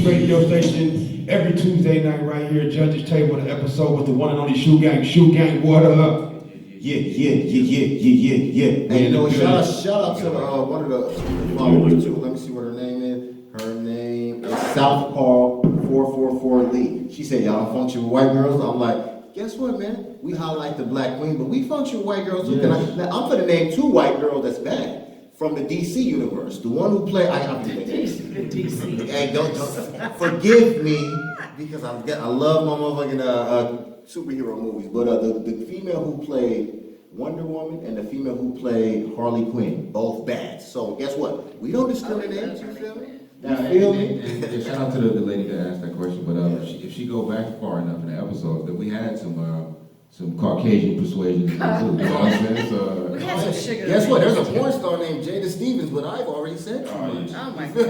UNG radio station every Tuesday night right here, Judge's Table, the episode with the one and only Shoe Gang. Shoe Gang, what up? Yeah. Hey, you know, shout out to one of the followers too. Let me see what her name is. Her name is Southpaw 444 Lee. She said, y'all don't function with white girls. I'm like, guess what, man? We highlight the black queen, but we function with white girls too. Yes. Now, I'm gonna name 2 white girls that's bad from the DC universe. The one who played, I have to make DC. Hey, don't forgive me because I love my motherfucking superhero movies. But the female who played Wonder Woman and the female who played Harley Quinn, both bad. So guess what? We don't discriminate. You feel me? Now, and shout out to the lady that asked that question, but if she go back far enough in the episode, that we had some Caucasian persuasion too. You know what I'm saying? So, guess what? There's a porn star named Jada Stevens, but I've already said too much. Oh my God.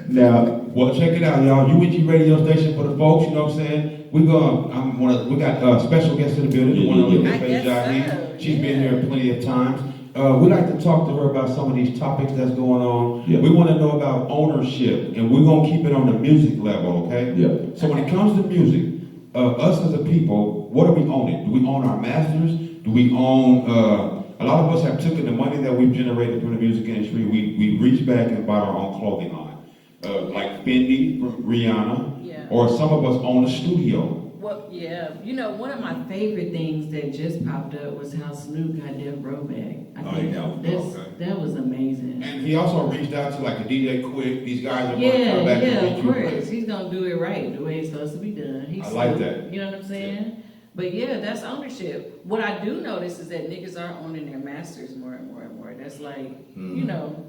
Now, well, check it out, y'all. UNG radio station for the folks, you know what I'm saying? We got special guests in the building, the one on the She's been here plenty of times. We like to talk to her about some of these topics that's going on. Yeah. We want to know about ownership, and we're going to keep it on the music level, okay? Yeah. So when it comes to music, us as a people, what are we owning? Do we own our masters? Do we own, a lot of us have taken the money that we've generated from the music industry, we reach back and buy our own clothing line. Like Fendi from Rihanna, or some of us own a studio. Well, yeah, you know, one of my favorite things that just popped up was how Snoop got Death Row back. That was amazing. And he also reached out to like a DJ Quick. These guys are going to come back and of course. He's going to do it right, the way it's supposed to be done. I like that. You know what I'm saying? Yeah. But yeah, that's ownership. What I do notice is that niggas are owning their masters more and more and more. That's like, you know,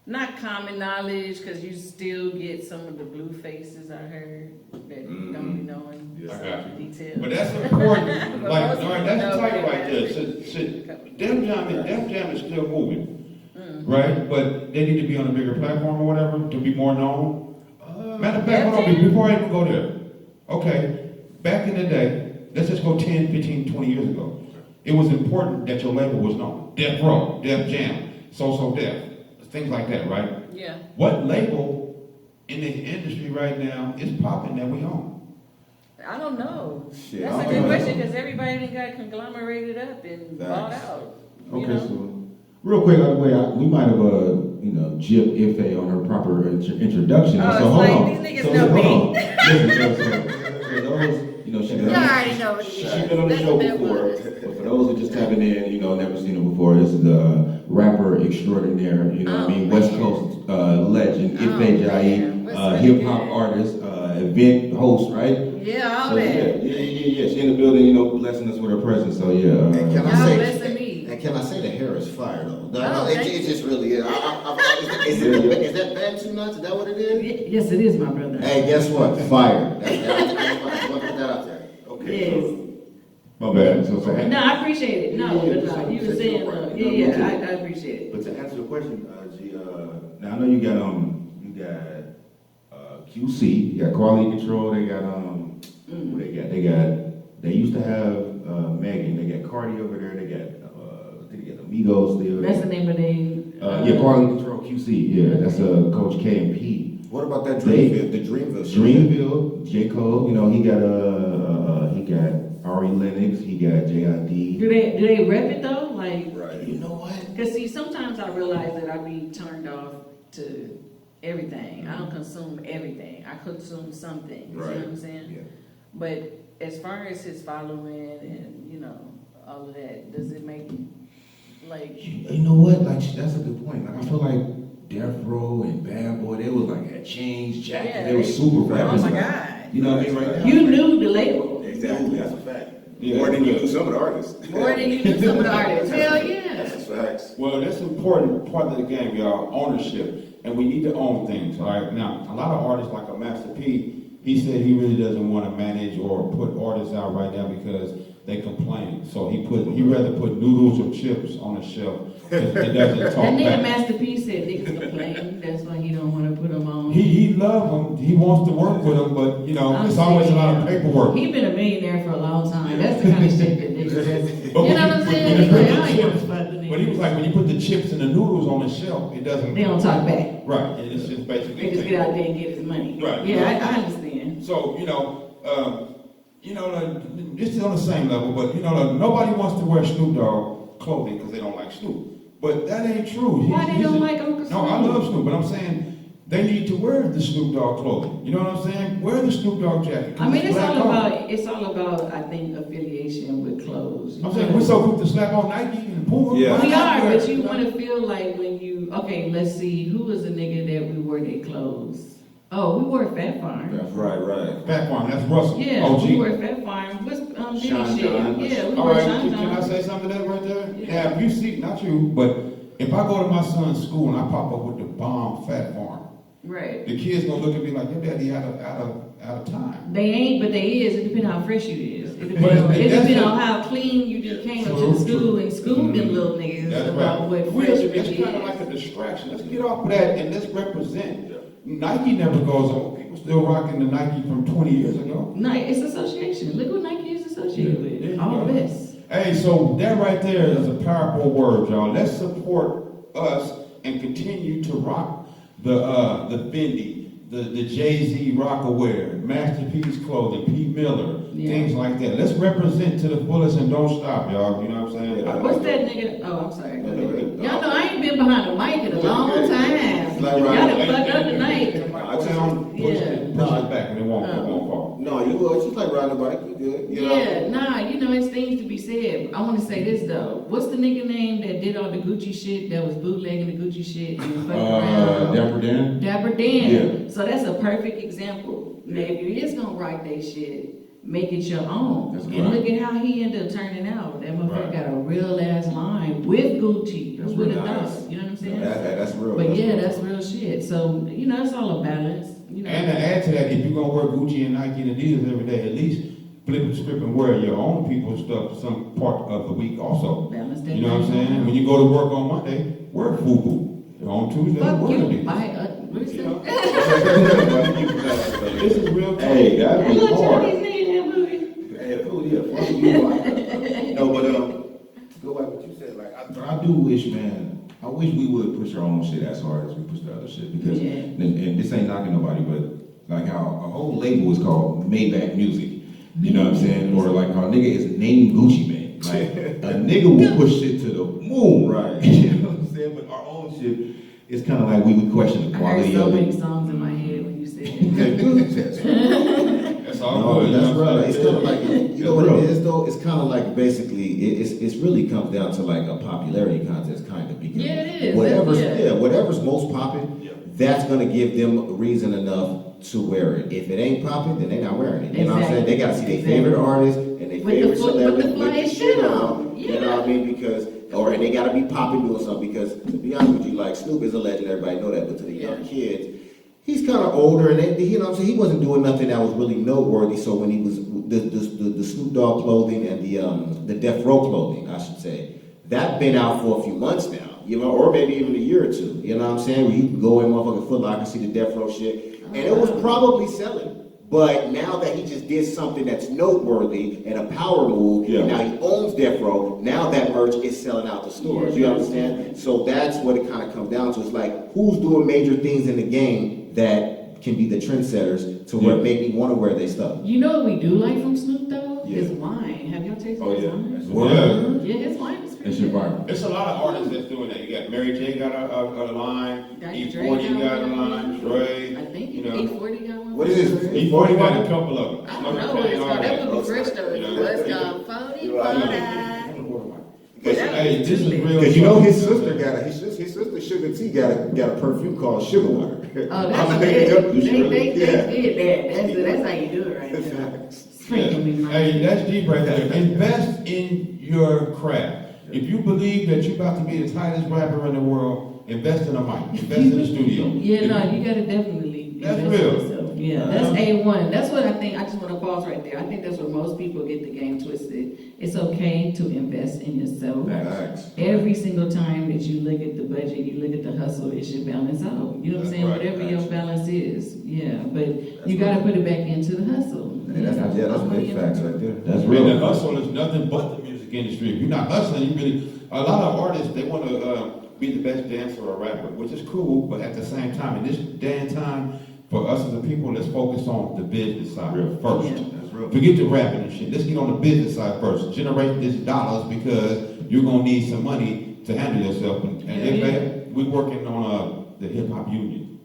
not common knowledge, because you still get some of the blue faces I heard that don't be knowing. I got you. Details. But that's important. Like, all right, that's tight right there. Def Jam is still moving, right? But they need to be on a bigger platform or whatever to be more known. Matter of fact, hold on, before I even go there. Okay, back in the day, let's just go 10, 15, 20 years ago. It was important that your label was known. Death Row, Def Jam, So Def, things like that, right? Yeah. What label in the industry right now is popping that we own? I don't know. Shit, that's a good question, because everybody done got conglomerated up and bought out. Okay, so real quick, by the way, we might have gypped Ife on her proper introduction. Oh, so it's hold like, on. these niggas know me. Listen, those, You already know what it she's is. been on the show before, but for those who just tapping in, never seen her before, this is the rapper extraordinaire, West Coast legend, Ife Jai, hip hop artist, event host, right? Yeah, all so, that. Yeah. She in the building, blessing us with her presence. So yeah. And Y'all blessing me. And can I say the hair is fire though? It just really is. Is that Bantu nuts? Is that what it is? Yes, it is, my brother. Hey, guess what? Fire. That's put that out there. Okay. Yes. My bad. So No, I appreciate it. No, you were saying, I appreciate it. But to answer the question, G, now I know you got QC, you got Quality Control, they got who they got? They used to have Megan, they got Cardi over there, they got Amigos still. That's the name of the Quality Control QC, yeah, that's Coach K and P. What about that Dreamville? The Dreamville. Dreamville, J. Cole, he got Ari Lennox, he got JID. Do they rep it though? Like, right. You know what? Because see, sometimes I realize that I be turned off to everything. I don't consume everything. I consume something. You see what I'm saying? Yeah. But as far as his following and all of that, does it make like? You know what? Like that's a good point. Like I feel like Death Row and Bad Boy, they was like at Chains, Jacket. Yeah, they were super rappers. Oh my God. You know what I mean? Right now. You knew the label. Exactly, that's a fact. Yeah. More than you knew some of the artists. More than you knew some of the artists. Hell yeah. That's facts. Well, that's an important part of the game, y'all. Ownership. And we need to own things, all right? Now, a lot of artists like a Master P, he said he really doesn't want to manage or put artists out right now because they complain. So he'd rather put noodles or chips on the shelf. It doesn't talk That back. nigga Master P said niggas complain. That's why he don't want to put them on. He love them. He wants to work with them, but it's always a lot of paperwork. He been a millionaire for a long time. That's the kind of shit that niggas. You know what I'm saying? When I ain't gonna spot the nigga. niggas. But he was like, when you put the chips and the noodles on the shelf, it doesn't. They don't talk back. Right, and it's just basically. They just get out there and get his money. Right. Yeah, I understand. So, this is on the same level, but nobody wants to wear Snoop Dogg clothing because they don't like Snoop. But that ain't true. Why they don't like Uncle Snoop? No, I love Snoop, but I'm saying they need to wear the Snoop Dogg clothing. You know what I'm saying? Wear the Snoop Dogg jacket. I mean, it's Black all on. about, I think, affiliation with clothes. I'm saying we're so quick to slap on Nike and Puma. Yeah. We are, but you want to feel like when you, okay, let's see, who was a nigga that we wore their clothes? Oh, we wore Fat Farm. Right. Fat Farm, that's Russell. Yeah, OG. we wore Fat Farm. What's Diddy Sean shit? John. Yeah, we All wore right, Sean can I John. say something to that right there? Yeah. Yeah, if you see, not you, but if I go to my son's school and I pop up with the bomb Fat Farm, Right. the kids gonna look at me like, your daddy out of time. They ain't, but they is. It depends how fresh you is. It But depends that's on how clean you just came up to True, the school true. and schooled them little niggas That's about right. what We're fresh it's really kind of is. like a distraction. Let's get off of that and let's represent. Nike never goes on. People still rocking the Nike from 20 years ago. It's association. Look what Nike is associated There with. you All go. this. Hey, so that right there is a powerful word, y'all. Let's support us and continue to rock the Fendi, the Jay-Z Rockaware, Masterpiece Clothing, Pete Miller, Yeah. things like that. Let's represent to the fullest and don't stop, y'all. You know what I'm saying? Yeah. What's that nigga? Oh, I'm sorry. Go ahead. Yeah. Y'all know I ain't been behind the mic in a long time. Like Y'all right. done fucked up tonight. I tell them, push it back and it won't fall. No, you will. It's just like riding a bike. You good. You know? Yeah, nah, it's things to be said. I want to say this though. What's the nigga name that did all the Gucci shit, that was bootlegging the Gucci shit and fucking around? Dapper Dan? Dapper Dan. So that's a perfect example. Now, if you is gonna write that shit, make it your own. That's And right. look at how he ended up turning out. That motherfucker Right. got a real ass line with Gucci. That's Who would have really thought? nice. You know what I'm saying? That's real. But yeah, that's real shit. So, it's all a balance. And to add to that, if you're gonna wear Gucci and Nike and Adidas every day, at least flip the script and wear your own people's stuff some part of the week also. balance that You know what I'm thing saying? out. When you go to work on Monday, wear FUBU. On Tuesday, Fuck wear you. Adidas. What is You that? know? This is real talk. Hey, that That was little hard. Chinese nigga in that movie. Hey, who fuck you. No, but go back what you said. Like, I do wish, man, I wish we would push our own shit as hard as we push the other shit. Because, Yeah. and this ain't knocking nobody, but like how a whole label is called Maybach Music. You know what I'm saying? Or like how a nigga is named Gucci Man. Like a nigga will push shit to the moon. Right. You know what I'm saying? But our own shit, it's kind of like we would question the I heard quality so of many it. songs in my head when you said it. That's all No, good. that's you know what I'm right. It's saying? kind of like, you know what it is though? It's kind of like basically, it's really comes down to like a popularity contest kind of. Because Yeah, it is. whatever's most popping, Yeah. that's gonna give them reason enough to wear it. If it ain't popping, then they're not wearing it. You know what I'm saying? They gotta see their Exactly. favorite artist and their With the favorite fl- with the celebrity flyest shit on. You know Yeah. what I mean? Because, and they gotta be popping doing something because to be honest with you, like Snoop is a legend, everybody know that, but to the young kids, he's kind of older, and they, you know what I'm saying, he wasn't doing nothing that was really noteworthy. So when he was the Snoop Dogg clothing and the Death Row clothing, I should say, that been out for a few months now, or maybe even a year or two. You know what I'm saying? Where you can go in motherfucking Foot Locker, see the Death Row shit, and it was probably selling. But now that he just did something that's noteworthy and a power move, Yeah. and now he owns Death Row, now that merch is selling out the stores. You understand? So that's what it kind of comes down to. It's like, who's doing major things in the game that can be the trendsetters to where Yeah. make me want to wear their stuff? You know what we do like from Snoop though? Yeah. His wine. Have y'all tasted Oh his yeah. wine? That's Word. Yeah, his wine is That pretty shit good. viral. It's a lot of artists that's doing that. You got Mary J got a line, Dr. E40 Dre got a line, Dre. I think you know. E40 got one. What is this? E40 got a couple of them. I don't know what it's called. That would be fresh though. You know. It's called 40 Hey, this is real. Because you know his talk. sister his sister Sugar T got a perfume called Sugar Water. Oh, that's I'm good. like, They yeah. did that. That's how you do it right now. Sprinkle me, man. Hey, that's deep right there. Invest in your craft. If you believe that you're about to be the tightest rapper in the world, invest in a mic. Invest in the studio. Yeah, no, you gotta definitely That's invest in real. yourself. Yeah, that's A1. That's what I think. I just want to pause right there. I think that's where most people get the game twisted. It's okay to invest in yourself. Facts. Every single time that you look at the budget, you look at the hustle, it should balance out. You know what I'm saying? Right, Whatever your actually. balance is. Yeah, but you gotta put it back into the hustle. And that's big facts right there. That's I mean, the real. hustle is nothing but the music industry. If you're not hustling, you really, a lot of artists, they want to be the best dancer or rapper, which is cool, but at the same time, in this day and time, for us as a people, let's focus on the business side first. Yeah. That's real. Forget the rapping and shit. Let's get on the business side first. Generate this dollars because you're gonna need some money to handle yourself. And we're working on the hip hop union.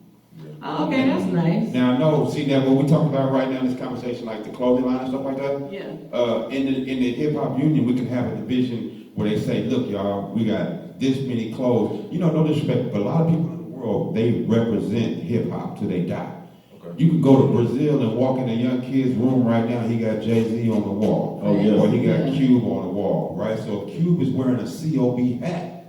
Oh, okay, that's nice. Now, no, see that what we're talking about right now in this conversation, like the clothing line and stuff like that. Yeah. In the hip hop union, we can have a division where they say, look, y'all, we got this many clothes. You know, no disrespect, but a lot of people in the world, they represent hip hop till they die. You can go to Brazil and walk in a young kid's room right now, he got Jay-Z on the wall. Oh, yeah. Or he got Yeah. Cube on the wall, right? So if Cube is wearing a COB hat,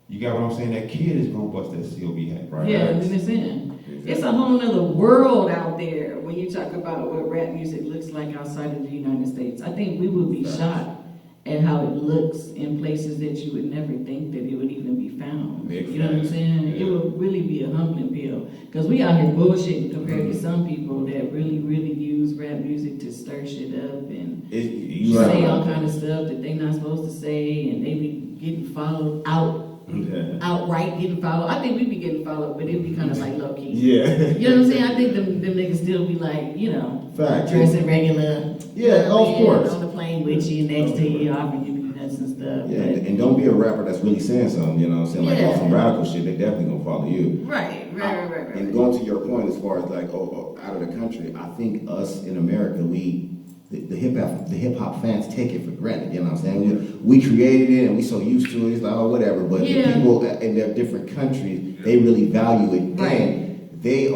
you got what I'm saying? That kid is gonna bust that COB hat, right? Yeah, then it's in. It's a whole nother world out there when you talk about what rap music looks like outside of the United States. I think we would be shocked at how it looks in places that you would never think that it would even be found. Big You know what I'm facts. saying? Yeah. It would really be a humbling pill. Because we out here bullshitting compared to some people that really, really use rap music to stir shit up and You say all right. kind of stuff that they not supposed to say, and they be getting followed outright getting followed. I think we be getting followed, but it'd be kind of like low key. Yeah. You know what I'm saying? I think them niggas still be like, you know, Fact. dressing regular. Yeah, you know what of I mean? course. On the plane with you next to you, offering you peanuts and stuff. Yeah, but- and don't be a rapper that's really saying something, you know what I'm saying? Like Yeah. on some radical shit, they definitely gonna follow you. Right. And going to your point as far as like, out of the country, I think us in America, the hip hop fans take it for granted, you know what I'm saying? We created it and we so used to it, it's like, oh, whatever. But Yeah. the people in their different countries, they really value it. Right. And they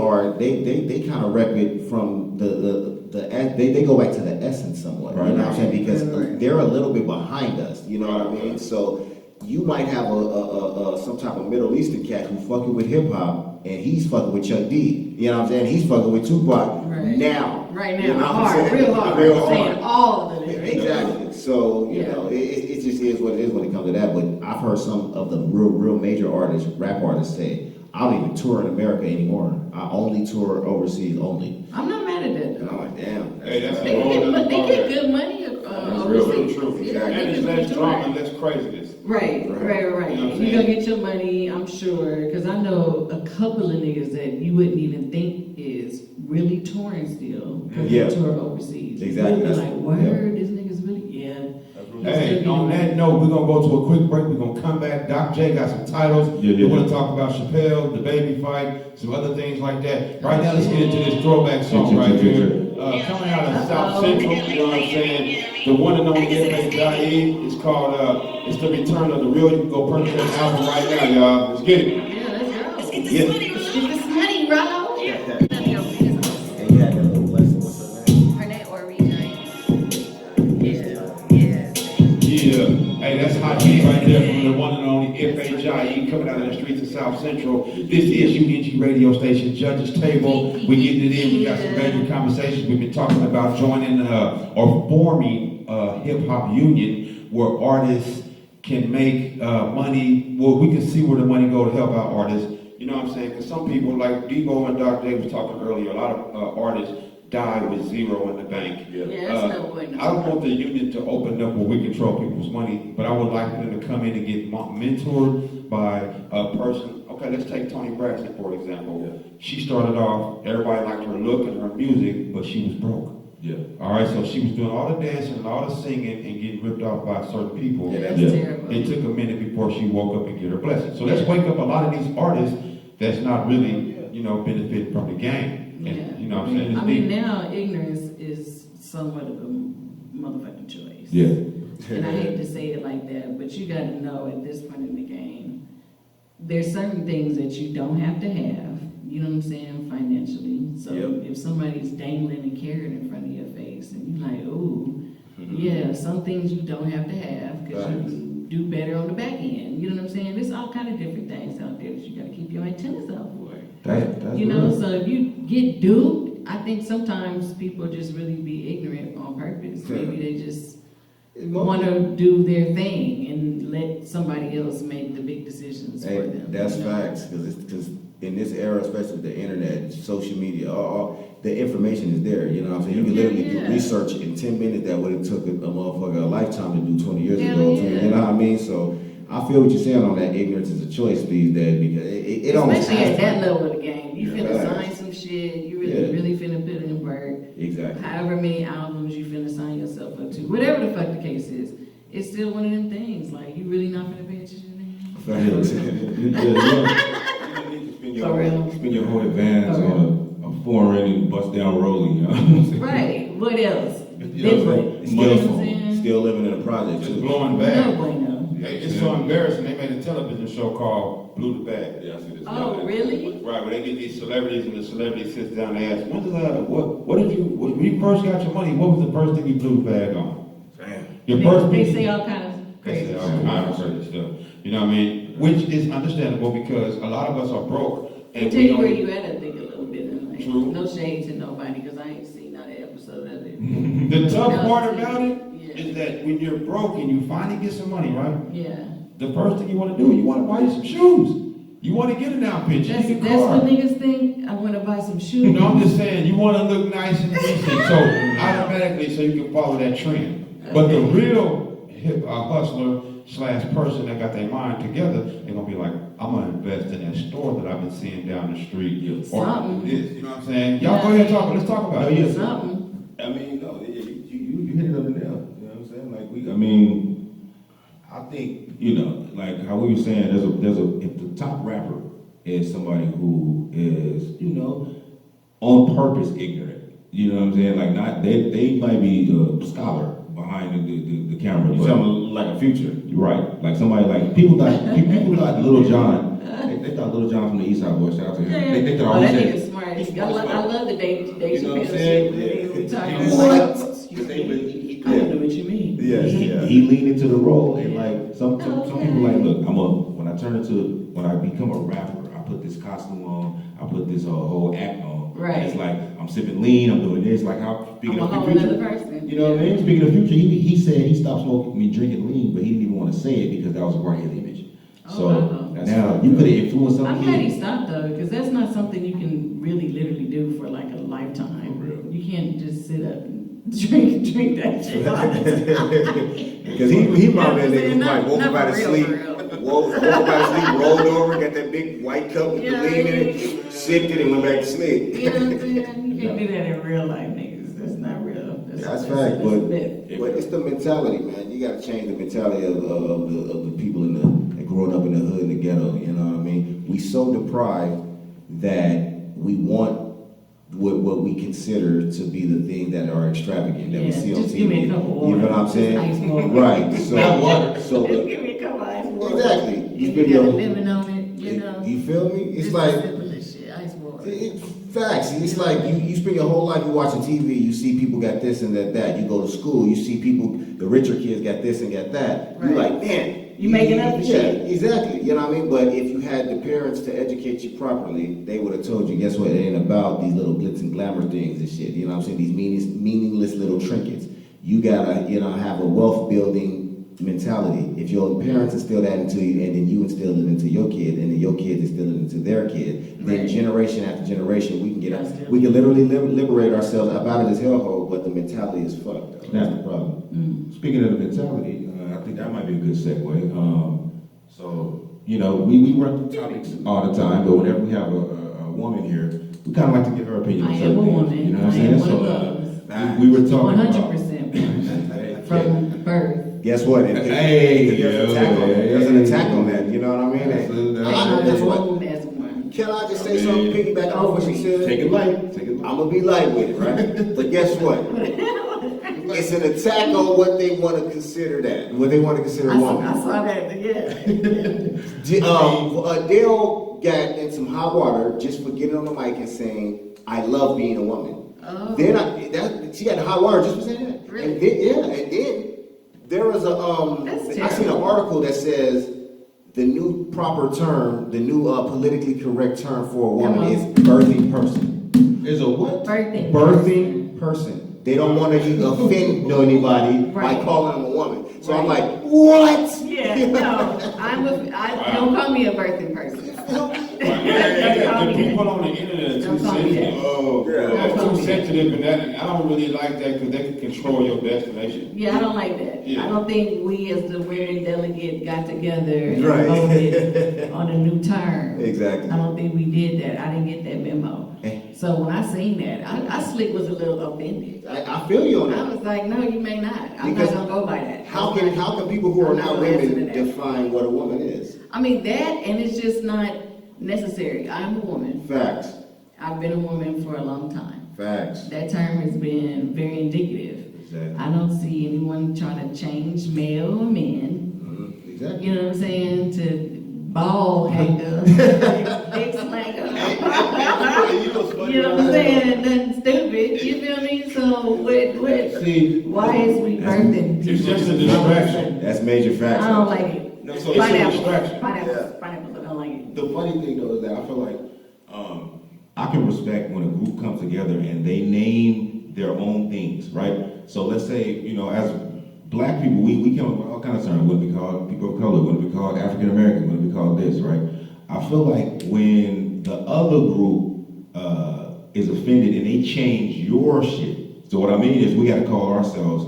kind of rep it from they go back to the essence somewhat, you know what I'm saying? Because Right. they're a little bit behind us, you know what I mean? So you might have a some type of Middle Eastern cat who fucking with hip hop, and he's fucking with Chuck D. You know what I'm saying? He's fucking with Tupac Right. now. Right You now, know what I'm hard, saying? real hard. Real hard. Saying all of the lyrics. Exactly. So you Yeah. know, it just is what it is when it comes to that. But I've heard some of the real major artists, rap artists, say, "I don't even tour in America anymore. I only tour overseas only." I'm not mad at that And though. I'm like, damn. Hey, that's They get good money That's real overseas. true. Yeah, Exactly. they And get it's good less drama touring. and less craziness. Right. You know what I'm You're saying? gonna get your money, I'm sure, because I know a couple of niggas that you wouldn't even think is really touring still, because Yeah. they tour overseas. Exactly. You'd be That's- like, word, this nigga's really, yeah. Hey, on that note, we're gonna go to a quick break. We're gonna come back. Doc J got some titles. Yeah. We're gonna talk about Chappelle, the baby fight, some other things like that. Right now, let's get into this throwback song right here. Coming out of South Central, you know what I'm saying? The one and only F.A.I.E. It's called It's the Return of the Real. You can go purchase that album right now, y'all. Let's get it. Yeah, let's go. Yeah. Let's get this money, Rollo. And you had that little lesson. What's her name? Renee or Rejoin. Yeah. Yeah, hey, that's hot heat right there from the one and only F.H.I.E. coming out of the streets of South Central. This is UNG radio station, Judge's Table. We getting it in. We got some major conversations. We've been talking about joining or forming a hip hop union where artists can make money. Well, we can see where the money go to help out artists. You know what I'm saying? Because some people, like Debo and Dr. Dave was talking earlier, a lot of artists die with zero in the bank. Yeah, that's no bueno. I don't want the union to open up where we control people's money, but I would like them to come in and get mentored by a person. Okay, let's take Toni Braxton, for example. She started off, everybody liked her look and her music, but she was broke. Yeah. All right, so she was doing all the dancing and all the singing and getting ripped off by certain people. Yeah, That's Yeah. terrible. It took a minute before she woke up and get her blessing. So let's wake up a lot of these artists that's not really, benefiting from the game. And, you know what I'm saying? It's I mean, deep. now ignorance is somewhat of a motherfucking choice. Yeah. And I hate to say it like that, but you gotta know at this point in the game, there's certain things that you don't have to have, you know what I'm saying, financially. So Yep. if somebody's dangling a carrot in front of your face and you're like, ooh, yeah, some things you don't have to have because you Facts. can do better on the back end. You know what I'm saying? There's all kind of different things out there that you gotta keep your antennas out for. That's You know, real. so if you get duped, I think sometimes people just really be ignorant on purpose. Maybe they just want to do their thing and let somebody else make the big decisions for Hey, them. that's you know? facts, because in this era, especially with the internet, social media, all the information is there. You know what I'm saying? You can literally Yeah. do research in 10 minutes that would have took a motherfucker a lifetime to do 20 years Hell ago. yeah. You know what I mean? So I feel what you're saying on that. Ignorance is a choice these days because it almost Especially has at to that be. level of the game. You finna Yeah. sign some shit, you Yeah. really finna put in work. Exactly. However many albums you finna sign yourself up to. Whatever the fuck the case is. It's still one of them things. Like, you really not finna pay attention to For real. Spend your whole advance on a foreign and bust down rolling, you know what I'm saying? Right. What else? You know what I'm saying? You know what I'm saying? Still living in a project Just too. blowing No back. bueno. It's so embarrassing. They made a television show called Blew the Bag. Yeah, I see this. Oh, really? Right, where they get these celebrities and the celebrity sits down and asks, what did you, when you first got your money, what was the first thing you blew the bag on? Damn. Your They, first they big- say all kinds of They crazy say all shit. kinds of crazy stuff. You know what I mean? Which is understandable because a lot of us are broke. They And tell we you where don't. you at, I think, a little bit. And like, True. no shade to nobody, because I ain't seen not an episode of it. The tough No, part see, about it yeah. is that when you're broke and you finally get some money, right? Yeah. The first thing you want to do, you want to buy you some shoes. You want to get an outfit, you That's, need a that's car. what niggas think. I want to buy some shoes. You know, I'm just saying, you want to look nice and decent, so automatically, so you can follow that trend. But the real hustler / person that got their mind together, they're gonna be like, I'm gonna invest in that store that I've been seeing down the street. Or Something. this, you know what I'm saying? Y'all go ahead and talk. Let's talk about it. Something. I mean, no, you hit it on the nail. You know what I'm saying? Like I mean, I think like how we were saying, there's a if the top rapper is somebody who is on purpose ignorant. You know what I'm saying? Like not they might be a scholar behind the camera. You but- sound like a future. Right, like somebody like people thought Little John. They thought Little John from the East Side Boys. Shout out to him. They thought Oh, always that said, nigga's smart. he's I smart as love, fuck. I love the Dave You know what I'm Chappelle saying? shit. When they talking What? like, But he- I don't know what you mean. Yes, he, yeah. he leaned into the role and like some people like, look, when I become a rapper, I put this costume on, I put this whole act on. Right. It's like I'm sipping lean, I'm doing this, like how speaking I'm a of the whole future. other person. You know what I mean? Speaking of the future, he said he stopped drinking lean, but he didn't even want to say it because that was a part of his image. Oh, So wow. now you could have influenced I'm glad he something. stopped though, because that's not something you can really literally do for like a lifetime. For real. You can't just sit up and drink that shit. all the time. Because he probably that nigga Not- like woke not up out of for real, sleep, for real. woke up out of sleep, rolled over, got that big white cup with the Yeah, lean in it, sipped it, and went back to sleep. You know what I'm saying? You can't do that in real life, niggas. That's not real. That's fact, a but myth. it's the mentality, man. You got to change the mentality of the people that growing up in the hood, in the ghetto. You know what I mean? We so deprived that we want what we consider to be the things that are extravagant that we Yeah, see on just TV. give me a cup of water. You know what I'm Just saying? ice water. Right. So, Not water. So Just give me a couple ice water. exactly. You spend got a your- lemon on it, you know. You feel me? It's Just like simple as shit, ice water. facts. It's like you spend your whole life you watching TV. You see people got this and that. You go to school. You see people. The richer kids got this and got that. You're Right. like, man. You making up the Yeah, shit. exactly. You know what I mean? But if you had the parents to educate you properly, they would have told you, guess what? It ain't about these little glitz and glamour things and shit. You know what I'm saying? These meaningless little trinkets. You gotta, have a wealth building mentality. If your parents instill that into you, and then you instill it into your kid, and then your kids instill it into their kid, then Right. generation after generation, we can get That's up. it. We can literally liberate ourselves out of this hellhole. But the mentality is fucked. Though. That's the problem. Speaking of the mentality, I think that might be a good segue. So we run through topics all the time, but whenever we have a woman here, we kind of like to get her opinion on I certain am a things. woman. You know what I'm I saying? am one So of those. we were talking 100% from birth. Guess what? Hey, There's an attack on that. There's an attack on that. You know what I mean? That's Guess what? Old as one. Can I just say something? Piggyback on what she said. Take it light. Take it light. I'm gonna be light with it, right? But guess what? It's an attack on what they want to consider that. What they want to consider I woman. saw that, yeah. Adele got in some hot water just for getting on the mic and saying, "I love being a woman." Oh. Then she got in hot water just for saying that. Really? And then there was That's I seen an terrible. article that says the new proper term, the new politically correct term for a woman Come on. is birthing person. Is a what? Birthing. Birthing person. They don't want to offend anybody by Right. calling them a woman. So I'm Right. like, what? Yeah, no, don't call me a birthing person. The people on the internet are too Don't call me that. sensitive. Oh, Yeah. That's too sensitive, and that, I don't really like that because they can control your destination. Yeah, I don't like that. Yeah. I don't think we as the women delegate got together and Right. voted on a new term. Exactly. I don't think we did that. I didn't get that memo. So when I seen that, I slick was a little offended. I feel you on I that. was like, no, you may not. I'm Because not gonna go by that. How can people who are I'm not not listening women to that. define what a woman is? I mean, that, and it's just not necessary. I'm a woman. Facts. I've been a woman for a long time. Facts. That term has been very indicative. Exactly. I don't see anyone trying to change male or men. Exactly. You know what I'm saying? To ball hanger, big slacker. You know what I'm saying? And then stupid. You feel me? So what? See, Why is we birthing? it's just a distraction. That's major facts. I don't like it. No, so It's a Pineapple. distraction. Pineapples. Pineapples. I don't like it. the funny thing though is that I feel like, I can respect when a group comes together and they name their own things, right? So let's say, you know, as black people, we come up with all kinds of terms. Wouldn't be called people of color, wouldn't be called African American, wouldn't be called this, right? I feel like when the other group is offended and they change your shit. So what I mean is we got to call ourselves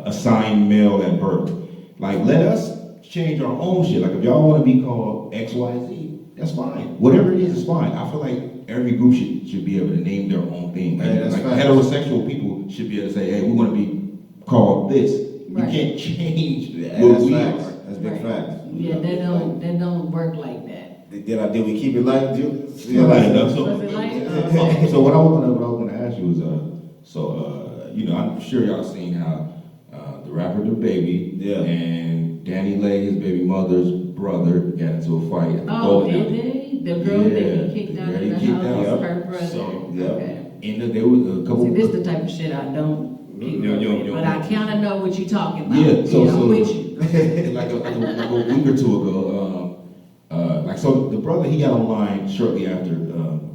assigned male at birth. Like, let us change our own shit. Like, if y'all want to be called X, Y, Z, that's fine. Whatever it is fine. I feel like every group should be able to name their own thing. Hey, that's Like facts. heterosexual people should be able to say, hey, we want to be called this. Right. You can't change Yeah, what that's we facts. are. That's big Right. facts. Yeah, that don't work like that. Did we keep it light, Julie? Yeah, like, so, Was it like? so what I was gonna ask you is, you know, I'm sure y'all seen how the rapper DaBaby Yeah. and Danny Lay, his baby mother's brother, got into a fight. At the Oh, bowling did alley. they? The girl Yeah. that he kicked out Yeah, of he the kicked house, out. her brother. So, yeah. Okay. And there was a couple. See, this the type of shit I don't keep Yo, up yo, with, yo. but I kinda know what you're talking about. Yeah, so I'm with you. like a week or two ago, so the brother, he got online shortly after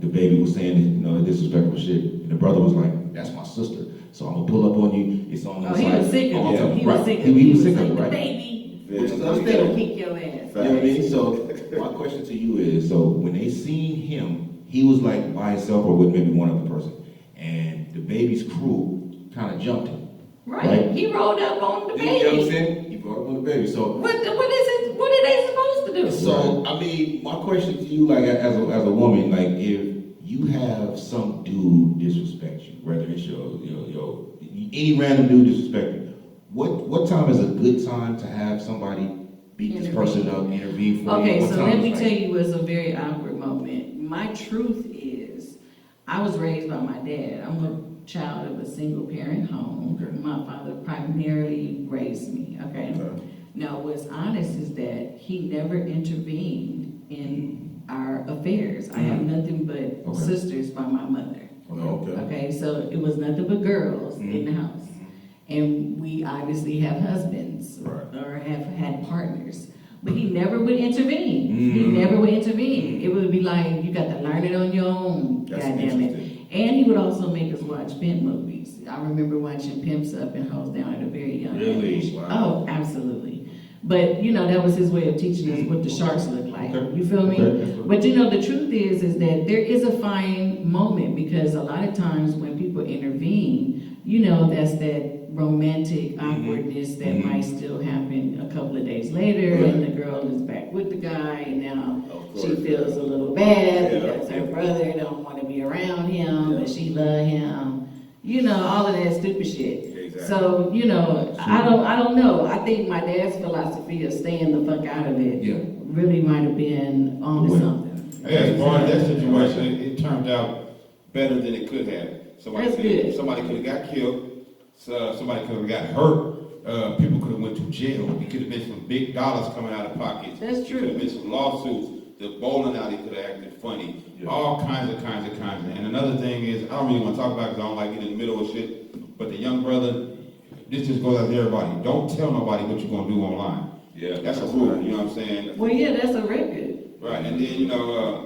DaBaby was saying, you know, disrespectful shit, and the brother was like, "That's my sister, so I'm gonna pull up on you." It's on the Oh, he was sick of Yeah, it. He right. was sick of He it. was sick of like, it, the right? baby. Yeah. which is I'm gonna understandable. kick your ass. You know what I mean? So my question to you is, so when they seen him, he was like by himself or with maybe one other person, and DaBaby's crew kind of jumped him. Right. He rolled up on the He jumps baby. in, he brought up on the baby. So What is it? What are they supposed to do? So, I mean, my question to you, like, as a woman, like, if you have some dude disrespect you, whether it's your any random dude disrespect you, what time is a good time to have somebody beat this person up, intervene for you? Okay, What so time let is me right? tell you what's a very awkward moment. My truth is, I was raised by my dad. I'm a child of a single parent home. Okay. My father primarily raised me, okay? Now, what's honest is that he never intervened in our affairs. I have nothing but Mm-hmm. Okay. sisters by my mother. Okay. Okay, so it was nothing but girls in the house. And we obviously have husbands or have had partners. But he never would intervene. He never would intervene. It would be like, you got to learn it on your own, That's goddamn it. interesting. And he would also make us watch pimp movies. I remember watching Pimps Up and Hoes Down at a very young Really? age. Wow. Oh, absolutely. But, you know, that was his way of teaching us what the sharks look like. Okay. You feel me? Okay, that's good. But you know, the truth is that there is a fine moment because a lot of times when people intervene, you know, that's that romantic awkwardness that might still happen a couple of days later, and the girl is back with the guy, and now she feels a little bad because her brother don't want to be around him, but she love him. You know, all of that stupid shit. Exactly. So, you know, I don't know. I think my dad's philosophy of staying the fuck out of it Yeah. really might have been on Well, something. Yeah, as far as that situation, it turned out better than it could have. That's good. Somebody could have got killed. Somebody could have got hurt. People could have went to jail. It could have been some big dollars coming out of pockets. That's It could have true. been some lawsuits. The bowling alley could have acted funny. All kinds of. And another thing is, I don't really want to talk about it because I don't like getting in the middle of shit. But the young brother, this just goes out to everybody. Don't tell nobody what you're gonna do online. Yeah. That's a rule. You know what I'm saying? Well, yeah, that's a record. Right. And then, you know,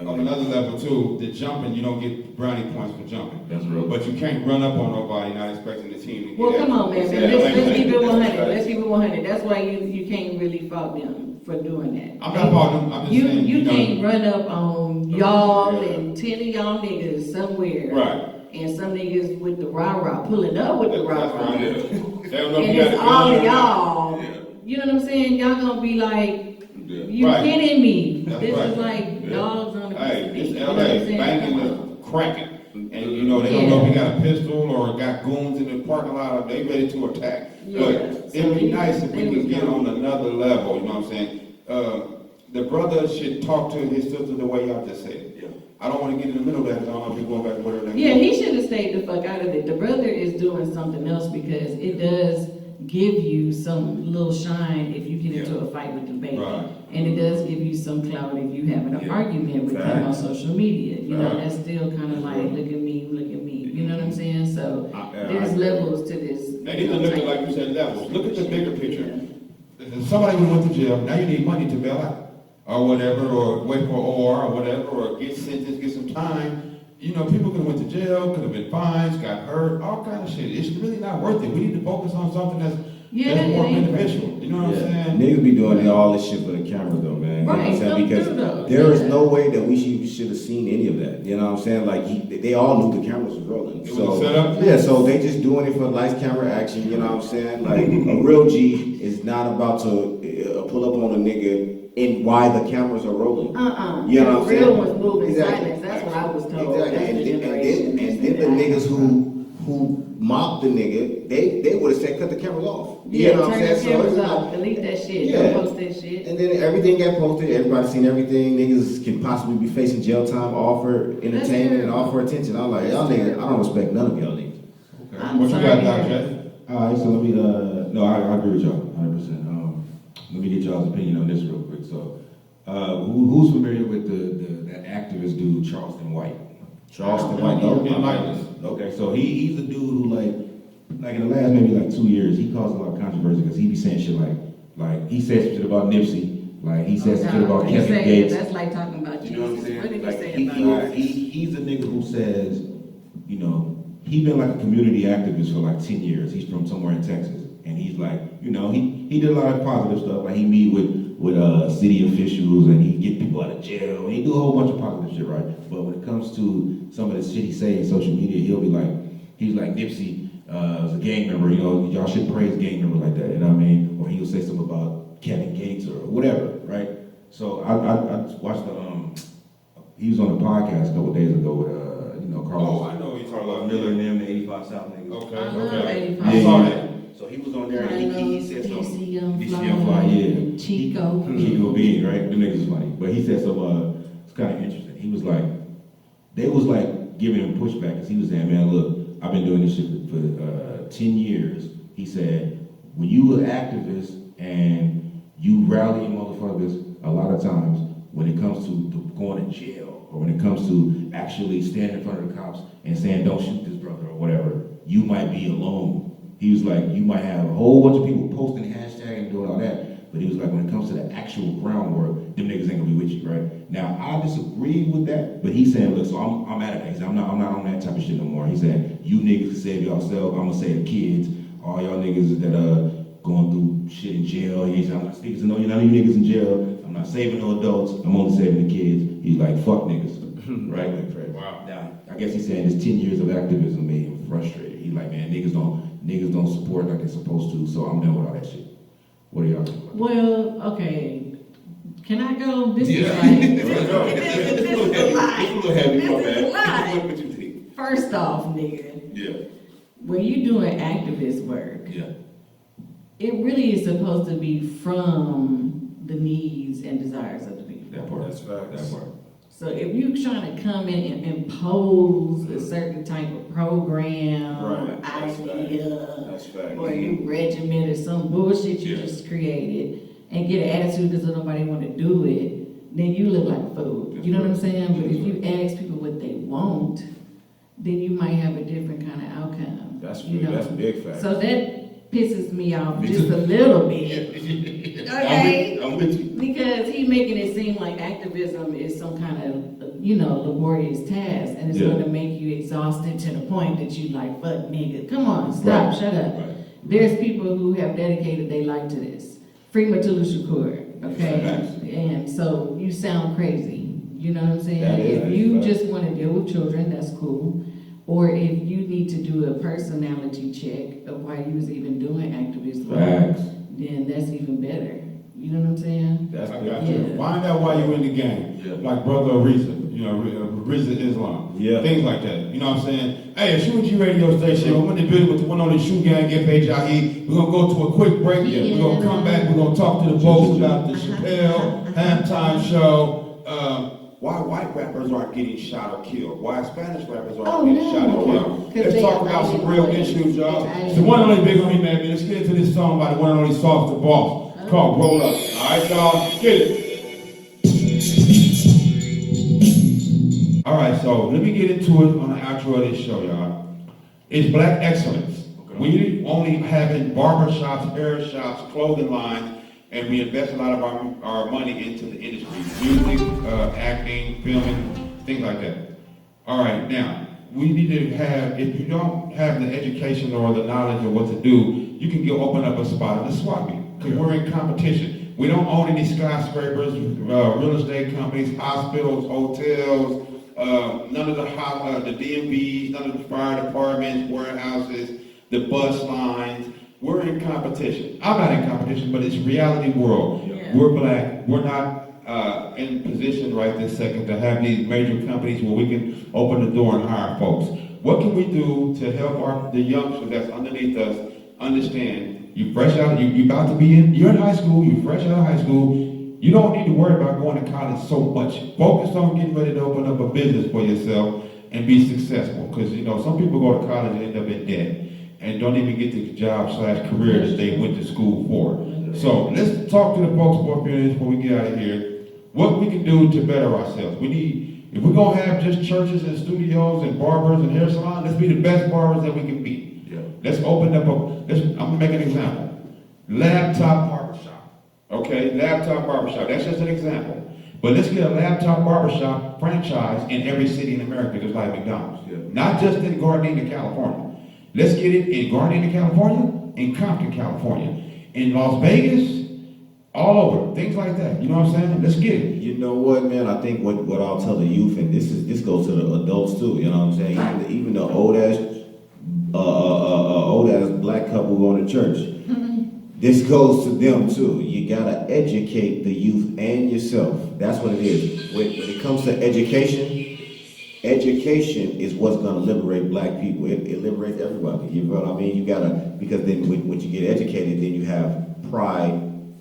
on another level too, the jumping, you don't get brownie points for jumping. That's real. But you can't run up on nobody not expecting the team to Well, get come on, man. Yeah, Let's like- keep it 100. Let's keep it 100. That's why you can't really fault them for doing that. I'm not faulting them, I'm just You, saying, you know. can't run up on y'all and 10 of y'all niggas somewhere. Right. And some niggas with the rah-rah, pulling up with the That's rah-rah. right, yeah. They don't know if And you got it's a all gun or not. y'all. Yeah. You know what I'm saying? Y'all gonna be like, Yeah. you Right. kidding me? That's This right. is like Yeah. dogs on the Hey, piece of it's meat. You know what LA, I'm saying? banging Come the on. cracking. And you know, they don't know if he got a pistol or got goons in the parking lot, they ready to attack. Yeah. But So it'd be he- nice if they we was could get gone. on another level, you know what I'm saying? The brother should talk to his sister the way y'all just said. Yeah. I don't wanna get in the middle of that, 'cause I don't know if you're going back to whatever that. Yeah, he should have stayed the fuck out of it. The brother is doing something else because it does give you some little shine if you get into a fight with the baby. Right. And it does give you some clout if you have an Yeah. argument with him on Facts. social media. You know, Right. that's still kind of like, look at me, look at me. You know what I'm saying? So I there's agree. levels to this. They need to look at, like you said, levels. Look at the bigger picture. If somebody who went to jail, now you need money to bail out, or whatever, or wait for OR, or whatever, or get sentenced, get some time. You know, people could have went to jail, could have been fines, got hurt, all kind of shit. It's really not worth it. We need to focus on something that's Yeah, more it ain't- beneficial. You know what I'm saying? Niggas be doing all this shit for the camera though, man. You know what I'm Right, saying? some Because do, though. there is Yeah. no way that we should have seen any of that. You know what I'm saying? Like they all knew the cameras was rolling. It was a setup? Yeah, so they just doing it for lights, camera, action. You know what I'm saying? Like a real G is not about to pull up on a nigga and why the cameras are rolling. You know what I'm The real saying? ones move in Exactly. silence. That's what I was told. Exactly. That's And, the then, generation. and then the niggas who mobbed the nigga, they would have said cut the cameras off. You Yeah, know what I'm turn the saying? So cameras it's off, like, delete that shit, Yeah. don't post that shit. and then everything got posted, everybody seen everything, niggas can possibly be facing jail time, all for entertainment and all for attention. I'm like, y'all niggas, I don't respect none of y'all niggas. I'm What you sorry got, to Doc hear J? All right, so let me, no, I agree with y'all, 100%. Let me get y'all's opinion on this real quick. So, who's familiar with that activist dude, Charleston White? Charleston White, no, Yeah, Michael. Okay, so he's a dude who like in the last maybe like 2 years, he caused a lot of controversy because he be saying shit like he said some shit about Nipsey, like he said some shit about He Kevin said Gates. That's like talking about You know what I'm Jesus. saying? What did he Like say he, about he, he, he's a nigga who says, you know, he been like a community activist for like 10 years. He's from somewhere in Texas. And he's like, you know, he did a lot of positive stuff. Like he meet with city officials and he get people out of jail. And he do a whole bunch of positive shit, right? But when it comes to some of the shit he say in social media, he's like Nipsey is a gang member, you know, y'all should praise gang member like that, you know what I mean? Or he'll say something about Kevin Gates or whatever, right? So I watched he was on the podcast a couple days ago with, you know, Carlos. I know he's Carlos Miller and them, the 85 South niggas. Okay, I love okay. 85. I saw that. So he was on there and he said something. DC Young DC Fly, Young Fly, yeah. Chico. Chico Beans, right? Them niggas is funny. But he said some, it's kind of interesting. He was like, they was like giving him pushback because he was saying, man, look, I've been doing this shit for 10 years. He said, when you an activist and you rally motherfuckers, a lot of times when it comes to going to jail or when it comes to actually standing in front of the cops and saying, don't shoot this brother or whatever, you might be alone. He was like, you might have a whole bunch of people posting hashtag and doing all that, but he was like, when it comes to the actual groundwork, them niggas ain't gonna be with you, right? Now, I disagree with that, but he's saying, look, so I'm out of that. He said, I'm not on that type of shit no more. He said, you niggas can save yourself. I'm gonna save the kids. All y'all niggas that going through shit in jail. He said, I'm not speaking to none of you niggas in jail. I'm not saving no adults. I'm only saving the kids. He's like, fuck niggas, right? Wow. Now, I guess he's saying his 10 years of activism made him frustrated. He's like, man, niggas don't support like they're supposed to, so I'm done with all that shit. What do y'all think about that? Well, okay. Can I go? This Yeah. is like, Let's go. this is a lie. It's a little heavy, my This is a bad. lie. What you think? First off, nigga, Yeah, when you doing activist work, yeah. it really is supposed to be from the needs and desires of the people. That part. That's facts. That part. So if you're trying to come in and impose a certain type of program or Right, that's idea, That's fact. or you regiment or some bullshit you Yeah. just created and get an attitude because nobody want to do it, then you look like a fool. You know what I'm saying? But if you ask people what they want, then you might have a different kind of outcome. That's you big, know? that's big fact. So that pisses me off Me just too. a little bit. Okay. I'm with you. Because he making it seem like activism is some kind of, laborious task, and it's Yeah. going to make you exhausted to the point that you like, fuck nigga, come on, stop, Right. shut up. Right. There's people who have dedicated their life to this. Free Matula Shakur. Okay, Facts. and so you sound crazy, you know what I'm saying? That is If you facts. just wanna deal with children, that's cool. Or if you need to do a personality check of why you was even doing activist work, Facts. then that's even better. You know what I'm saying? That's I good. got you. Yeah. Find out why you in the game. Yeah. Like Brother Ariza, you know, Ariza Islam. Yeah. Things like that. You know what I'm saying? Hey, a Shooting G radio station. I'm in the building with the one on the shoe gang, FHIE. We're gonna go to a quick break. We're gonna come back. We're gonna talk to the folks about the Chappelle halftime show. Why white rappers aren't getting shot or killed? Why Spanish rappers aren't getting shot or killed? Let's talk about some real issues, y'all. It's the one and only Big Homie Man. Let's get into this song by the one and only Soft the Boss. It's called Roll Up. All right, y'all, get it. All right, so let me get into it on the outro of this show, y'all. It's black excellence. We only having barber shops, hair shops, clothing lines, and we invest a lot of our money into the industry. Music, acting, filming, things like that. All right, now, we need to have, if you don't have the education or the knowledge of what to do, you can go open up a spot in the swap meet, because we're in competition. We don't own any skyscrapers, real estate companies, hospitals, hotels, none of the DMVs, none of the fire departments, warehouses, the bus lines. We're in competition. I'm not in competition, but it's reality world. Yeah. We're black. We're not in position right this second to have these major companies where we can open the door and hire folks. What can we do to help the youngsters that's underneath us understand? You fresh out. You about to be in. You're in high school. You fresh out of high school. You don't need to worry about going to college so much. Focus on getting ready to open up a business for yourself and be successful. Because you know some people go to college and end up in debt and don't even get the job/career that they went to school for. So let's talk to the folks before we get out of here. What we can do to better ourselves. If we're gonna have just churches and studios and barbers and hair salons, let's be the best barbers that we can be. Yeah. Let's open up I'm gonna make an example. Laptop barbershop. Okay, laptop barbershop. That's just an example. But let's get a laptop barbershop franchise in every city in America, just like McDonald's. Yeah. Not just in Gardena, California. Let's get it in Gardena, California, in Compton, California, in Las Vegas, all over, things like that. You know what I'm saying? Let's get it. You know what, man? I think what I'll tell the youth, and this goes to the adults too. You know what I'm saying? Even the old ass black couple going to church. This goes to them too. You gotta educate the youth and yourself. That's what it is. When it comes to education, education is what's gonna liberate black people. It liberates everybody. You know what I mean? You gotta, because then when you get educated, then you have pride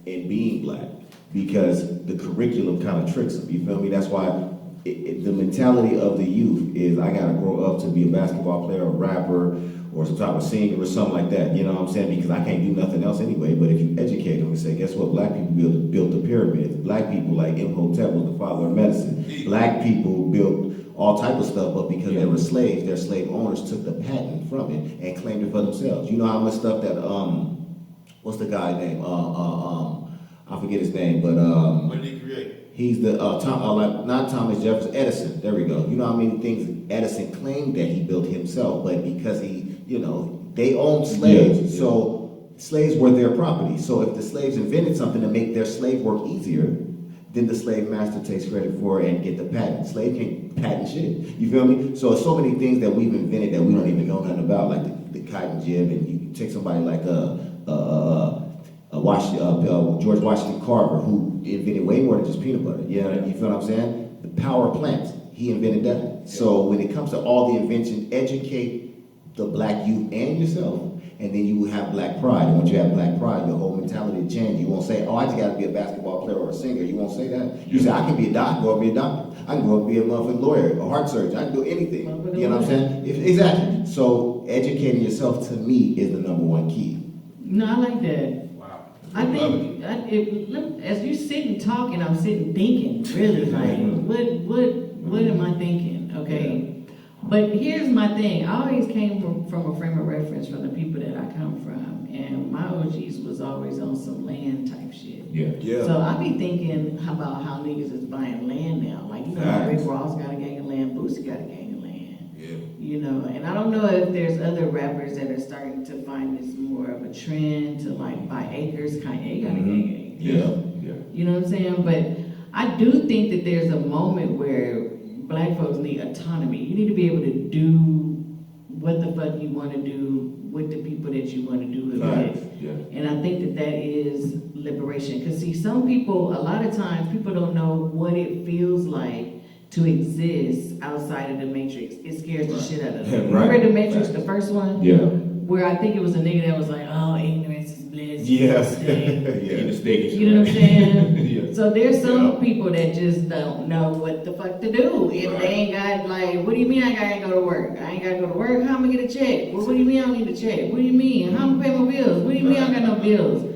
in being black. Because the curriculum kind of tricks them. You feel me? That's why the mentality of the youth is, I gotta grow up to be a basketball player, a rapper, or some type of singer or something like that. You know what I'm saying? Because I can't do nothing else anyway. But if you educate them and say, guess what? Black people built the pyramids. Black people, like Imhotep was the father of medicine. Black people built all type of stuff, but because they were slaves, their slave owners took the patent from it and claimed it for themselves. You know how much stuff that what's the guy name? I forget his name, but What did he create? he's the not Thomas Jefferson, Edison. There we go. You know how many things Edison claimed that he built himself, but because they owned slaves, Yeah. so slaves were their property. So if the slaves invented something to make their slave work easier, then the slave master takes credit for it and get the patent. Slave can't patent shit. You feel me? So many things that we've invented that we don't even know nothing about, like the cotton gin, and you take somebody like George Washington Carver, who invented way more than just peanut butter. Yeah, you feel what I'm saying? The power plant, he invented that. So when it comes to all the invention, educate the black youth and yourself, and then you will have black pride. And once you have black pride, your whole mentality will change. You won't say, oh, I just got to be a basketball player or a singer. You won't say that. You say, I can be a doctor, go be a doctor. I can go be a motherfucking lawyer, a heart surgeon. I can do anything. You know what I'm saying? Exactly. So educating yourself, to me, is the number one key. No, I like that. Wow. I think as you sitting talking, I'm sitting thinking, really, like, what am I thinking? Okay. But here's my thing. I always came from a frame of reference from the people that I come from, and my OGs was always on some land type shit. Yeah. So I be thinking about how niggas is buying land now. Like, you know, Rick Ross got a gang of land, Boosie got a gang of land. Yeah. You know, and I don't know if there's other rappers that are starting to find this more of a trend to like buy acres. Kanye got a gang of acres. Yeah. Yeah. You know what I'm saying? But I do think that there's a moment where black folks need autonomy. You need to be able to do what the fuck you want to do with the people that you want to do it with. Yeah. And I think that that is liberation. Because see, some people, a lot of times, people don't know what it feels like to exist outside of the Matrix. It scares the shit out of them. Right. Remember the Matrix, the first one? Yeah. Where I think it was a nigga that was like, oh, ignorance is bliss. Yes. In the stage. You know what I'm saying? Yeah. So there's some people that just don't know what the fuck to do. If they ain't got, like, what do you mean I ain't go to work? I ain't gotta go to work? How am I gonna get a check? Well, what do you mean I don't need a check? What do you mean? How am I pay my bills? What do you mean I got no bills?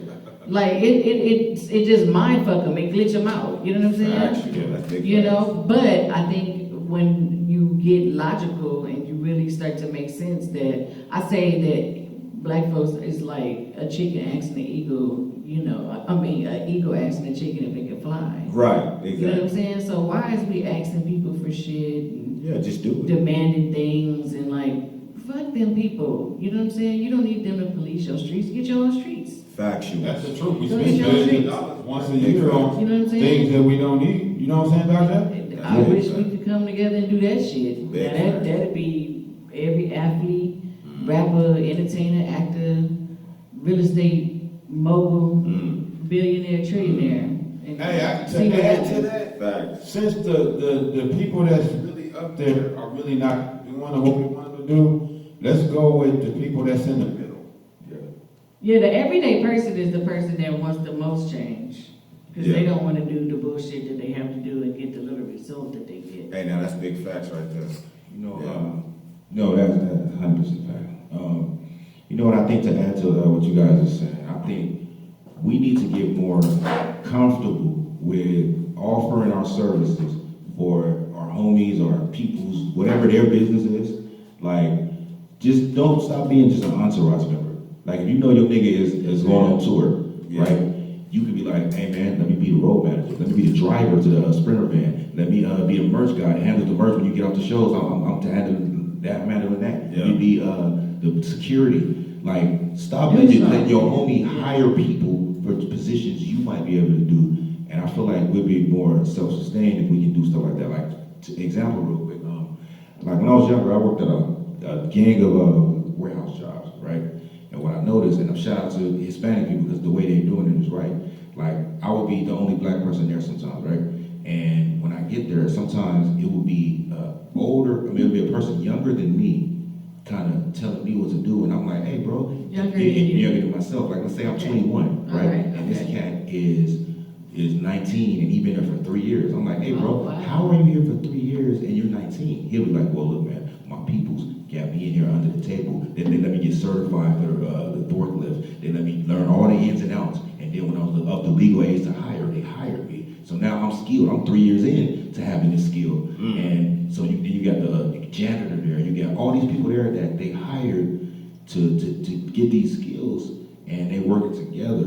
Like, it just mind fuck them. It glitch them out. You know what I'm saying? Actually, yeah, that's big. You know, but I think when you get logical and you really start to make sense that, I say that black folks is like a chicken asking the eagle, you know, I mean, an eagle asking a chicken if it can fly. Right, You know what I'm exactly. saying? So why is we asking people for shit and Yeah, just do it. demanding things and like, fuck them people. You know what I'm saying? You don't need them to police your streets. Get your own streets. Factual. That's the truth. We Go spend get your billions of streets. dollars once a year on You know what I'm saying? things that we don't need. You know what I'm saying, Dr.? I wish we could come together and do that shit. Big Now facts. that'd be every athlete, rapper, entertainer, actor, real estate mogul, billionaire, trillionaire. And Hey, I see can what add to happens. that. Facts. Since the people that's really up there are really not doing what we want them to do, let's go with the people that's in the middle. Yeah, the everyday person is the person that wants the most change. Because they Yeah. don't want to do the bullshit that they have to do and get the little result that they get. Hey, now that's big facts right there. You know, Yeah. no, that's 100% fact. You know what I think to add to what you guys are saying? I think we need to get more comfortable with offering our services for our homies, our peoples, whatever their business is. Like, just don't stop being just an entourage member. Like, if you know your nigga is going on tour, Yeah. right? You could be like, hey man, let me be the road manager. Let me be the driver to the Sprinter van. Let me be the merch guy. Handle the merch when you get off the shows. I'm to handling that, handling that. Yeah. You be the security. Like, stop Do letting something. your homie hire people for positions you might be able to do. And I feel like we'd be more self-sustained if we can do stuff like that. Like, example real quick. Like when I was younger, I worked at a gang of warehouse jobs, right? And what I noticed, and I'm shout out to Hispanic people because the way they're doing it is right. Like, I would be the only black person there sometimes, right? And when I get there, sometimes it would be older, it would be a person younger than me kind of telling me what to do. And I'm like, hey, bro, Younger than you. younger than myself. Like, let's say I'm Okay. 21, right? Alright, And this okay. cat is 19 and he's been there for 3 years. I'm like, hey, bro, Oh, wow. how are you here for 3 years and you're 19? He'll be like, well, look, man, my peoples got me in here under the table. Then they let me get certified for the forklift. They let me learn all the ins and outs. And then when I was up the legal age to hire, they hired me. So now I'm skilled. I'm 3 years in to having this skill. And so you got the janitor there. You got all these people there that they hired to get these skills, and they working together.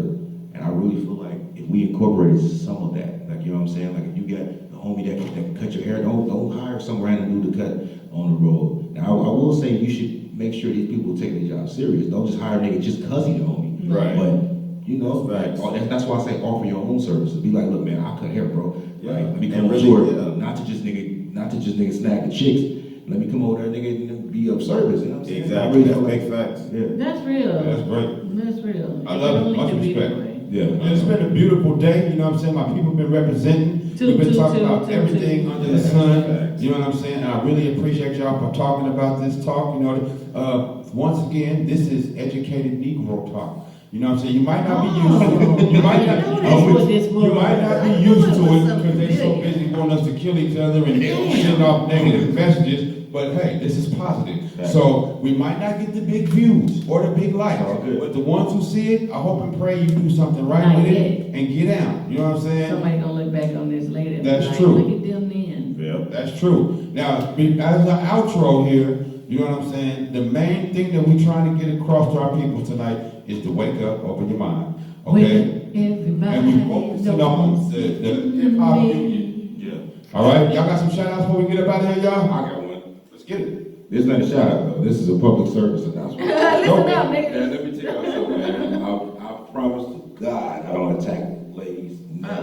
And I really feel like if we incorporated some of that, like, you know what I'm saying? Like, if you got the homie that can cut your hair, don't hire some random dude to cut on the road. Now, I will say you should make sure these people take their job serious. Don't just hire a nigga just cause he the homie. Right. But, you know, That's facts. that's why I say offer your own services. Be like, look, man, I'll cut hair, bro. Yeah. Like, let me And come on really, tour. yeah. Not to just nigga snag the chicks. Let me come over there, nigga, and be of service. You know what I'm saying? I Exactly. really That's feel big like- facts. Yeah. That's real. That's great. That's real. I love it. don't Much need to be respect. that way. Yeah. It's been a beautiful day, you know what I'm saying? My people have been representing. Toot, We've been toot, talking toot, about toot, everything toot. under the sun. You know what I'm saying? And I really appreciate y'all for talking about this talk. You know, once again, this is educated Negro talk. You know what I'm saying? You might not be used to it. You might not, I knew that's what this was. you might not I be knew used it to was it something because they're so familiar. busy wanting us to kill each other and send off negative messages. But hey, this is positive. So we might not get the big views or the big likes, All good. but the ones who see it, I hope and pray you do something right Not with yet. it and get out. You know what I'm saying? Somebody gonna look back on this later and That's be like, true. look at them then. Yep. That's true. Now, as an outro here, you know what I'm saying? The main thing that we're trying to get across to our people tonight is to wake up, open your mind. Okay? Everybody. And we focus on the hip hop union. Yeah. All right? Y'all got some shout outs before we get up out of here, y'all? I got one. Let's get it. This is not a shout out though. This is a public service announcement. Listen up, nigga. Man, let me tell y'all something, man. I promise to God I don't attack ladies. Never.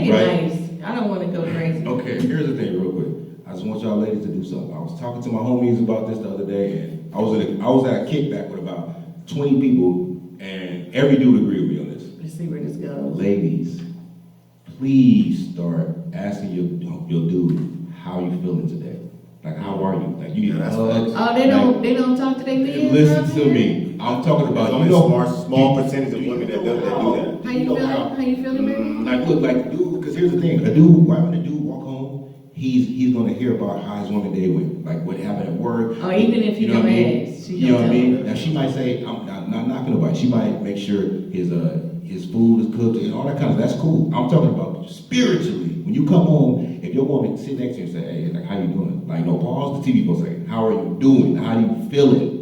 it Right. nice. I don't wanna go crazy. Okay, here's the thing, real quick. I just want y'all ladies to do something. I was talking to my homies about this the other day, and I was at a kickback with about 20 people, and every dude agreed with me on this. Let's see where this goes. Ladies, please start asking your dude how you feeling today. Like, how are you? Like, you need Yeah, that's hugs. Oh, they don't talk to their men? Listen to me. I'm talking There's about only a small percentage of women that do that. How you feeling? How you feeling, baby? Like, look, like, dude, because here's the thing. A dude, right when a dude walk home, he's gonna hear about how his woman day went, like what happened at work. Oh, even if you know what I don't mean? ask, she You know what I gonna mean? tell. Now she might say, I'm not knocking nobody. She might make sure his food is cooked and all that kind of. That's cool. I'm talking about spiritually. When you come home, if your woman sit next to you and say, hey, like, how you doing? Like, no, pause the TV. Go say, how are you doing? How you feeling?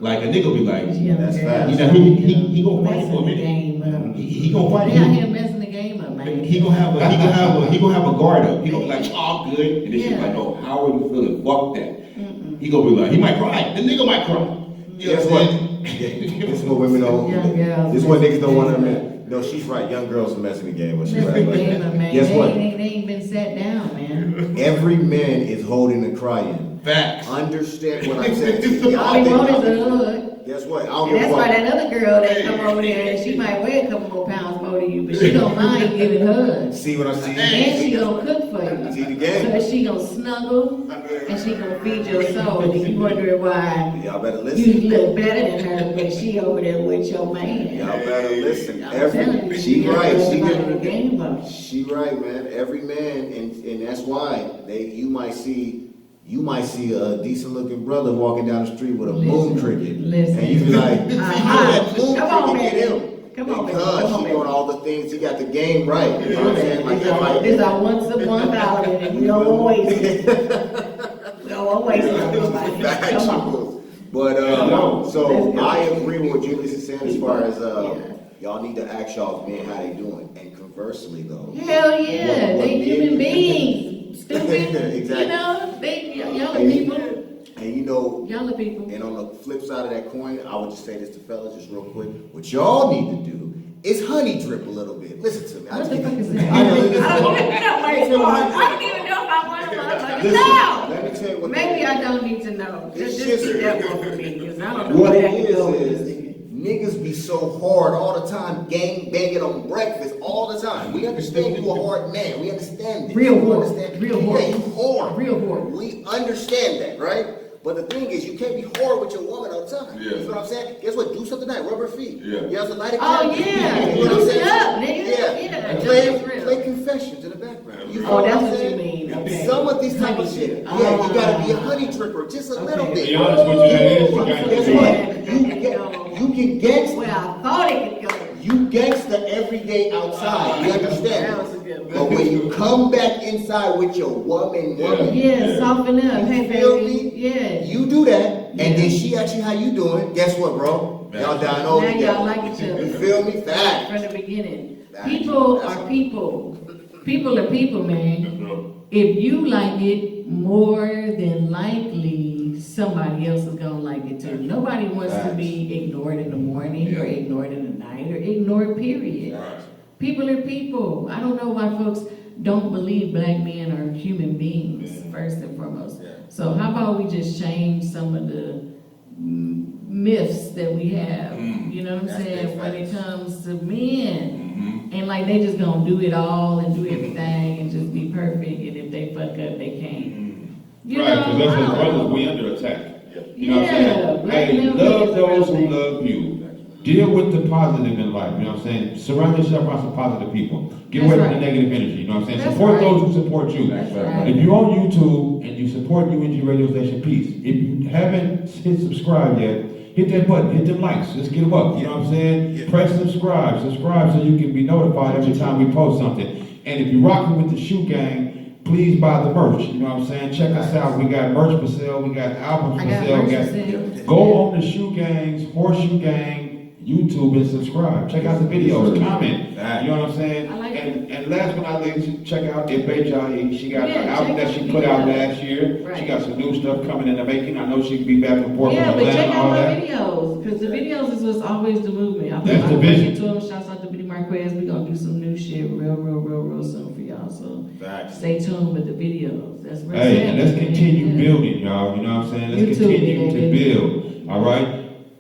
Like a nigga be like, Yeah, That's girl. facts. you know, he gonna fight Messing for a the minute. game up. He gonna fight. They out here messing the game up, man. He gonna have a guard up. He gonna be like, oh, I'm good. And then she's Yeah. like, no, how are you feeling? Fuck that. He gonna be like, he might cry. The nigga might cry. You know Guess what I'm what? saying? This is what women don't. Young girls. This is what niggas don't want to admit. No, she's right. Young girls are messing the game. She's Messing right. the game up, man. Guess They what? ain't been sat down, man. Every man is holding the cry in. Facts. Understand what I'm saying? All they want is a hug. Guess what? I don't And give that's a why fuck. that other girl that come over there, and she might weigh a couple more pounds more than you, but she don't mind giving hugs. See what I'm saying? And she gonna cook for you. See the game? So she gonna snuggle, and she gonna feed your soul. And you wondering why Y'all better you listen. look better than her, but she over there with your man. Y'all better listen. I'm telling you, She right. She got the getting game up. She right, man. Every man, and that's why you might see a decent looking brother walking down the street with a moon Listen, cricket, listen. and you be like, Uh-huh. that moon Come on, cricket get man. him. Come on, man. Because Come on, he man. doing all the things. He got the game right. You know what I'm saying? Like that, like This our once a $1, and we don't want to waste it. We don't want to waste it on nobody. Come on. Factual. But so Let's go. I agree with what Julius is saying as far as y'all need to ask y'all men how they doing. And conversely though, Hell yeah, What they men human do. beings. Stupid. Exactly. You know, y'all are people. and you know, Y'all are people. and on the flip side of that coin, I would just say this to fellas just real quick. What y'all need to do is honey drip a little bit. Listen to me. What the fuck is that? I know, listen. I don't even know where it's going. I don't even know if I want to motherfucking Listen, know. let me tell you what Maybe that I don't need to know. It's Just just- keep that one for me, because I don't know What where it that can go with is this nigga. niggas be so hard all the time, gang banging on breakfast all the time. We understand you a hard man. We understand this. Real We hard. understand- Real Yeah, hard. you hard. Real hard. We understand that, right? But the thing is, you can't be hard with your woman all the time. Yeah. You know what I'm saying? Guess what? Do something tonight. Rub her feet. Yeah. You have to light a Oh, candle. yeah. You know what I'm Loosen saying? up, nigga. Yeah. Yeah, And that's real. play confessions in the background. You Oh, feel what that's I'm what you saying? mean. Okay. Some of these type of Honey shit. shit. Yeah, you gotta be a Ah. honey tripper, just a Okay. little bit. Be honest with you, that is what you gotta Guess do. what? You can gangsta. Where I thought it could go. You gangsta every day outside. You understand? That was a good one. But when you come back inside with your woman, Yeah, soften up. Hey, You feel baby. me? Yeah. you do that, and then she asks you how you doing. Guess what, bro? Y'all down over Now together. y'all like each other. You feel me? Fact. From the beginning. That- People that's are a- people. People are people, man. If you like it, more than likely somebody else is gonna like it too. Nobody wants to be ignored in the morning or ignored in the night or ignored, period. People are people. I don't know why folks don't believe black men are human beings, first and foremost. So how about we just change some of the myths that we have, you know what I'm That's saying, big when it facts. comes to men. And like they just gonna do it all and do everything and just be perfect, and if they fuck up, they can't. You Right, know, because that's I as don't brothers, know. we under attack. You know what I'm Yeah, saying? black Hey, men love is those who everything. love you. Deal with the positive in life, you know what I'm saying? Surround yourself around some positive people. Get That's away right. from the negative energy, you know what I'm saying? That's Support right. those who support you. That's right. If you're on YouTube and you support UNG radio station, peace. If you haven't hit subscribe yet, hit that button, hit them likes, let's get them up, you know what I'm saying? Press subscribe so you can be notified every time we post something. And if you're rocking with the Shoe Gang, please buy the merch, you know what I'm saying? Check us out, we got merch for sale, we got albums I for got sale, merch we for got sale. Go on the Shoe Gang's, Horseshoe Gang YouTube and subscribe. Check out the videos, comment. Right. You know what I'm saying? I like and last but not least, check out Ife. She got Yeah, an album check that she out put out the last year. Right. She got some new stuff coming in the making. I know she can be back and forth Yeah, from but Atlanta check and out all my that. videos, because the videos is what's always the movement. I That's the bring vision. it to them. Shouts out to Biddy Marquez. We gonna do some new shit real soon for y'all. So Facts. stay tuned with the videos. That's real. Hey, and let's continue Yeah. building, y'all. You know what I'm saying? Let's YouTube, continue to baby. build. All right?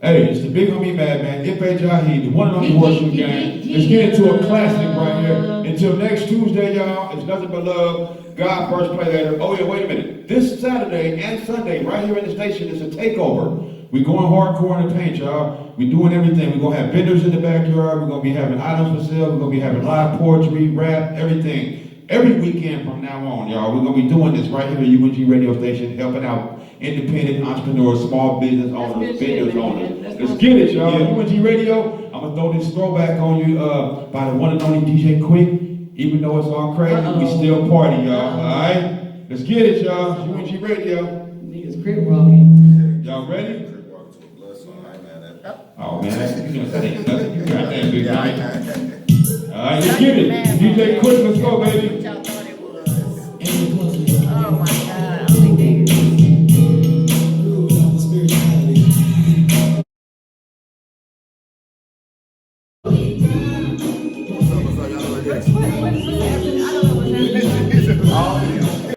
Hey, it's the big homie Madman, Ife Jahi, the one and only horseshoe gang. Let's get into a classic right here. Until next Tuesday, y'all, it's nothing but love. God first, play later. Oh yeah, wait a minute. This Saturday and Sunday, right here in the station, is a takeover. We going hardcore in the paint, y'all. We doing everything. We're gonna have vendors in the backyard. We're gonna be having items for sale. We're gonna be having live poetry, rap, everything. Every weekend from now on, y'all, we're gonna be doing this right here at UNG radio station, helping out independent entrepreneurs, small business owners, good shit, business man. owners. That's Let's awesome. get it, y'all. Yeah. UNG radio. I'm gonna throw this throwback on you by the one and only DJ Quick. Even though it's all crazy, we still party, y'all. All right, let's get it, y'all. UNG radio. Niggas crib walking. Y'all ready? Walk to a blood song, I ain't mad at it. Oh man, you gonna say nothing. You got that, big Yeah, I guy. ain't mad at it. All right, let's get it. DJ Quick, let's go, baby. What y'all thought it was? Oh my God, only niggas.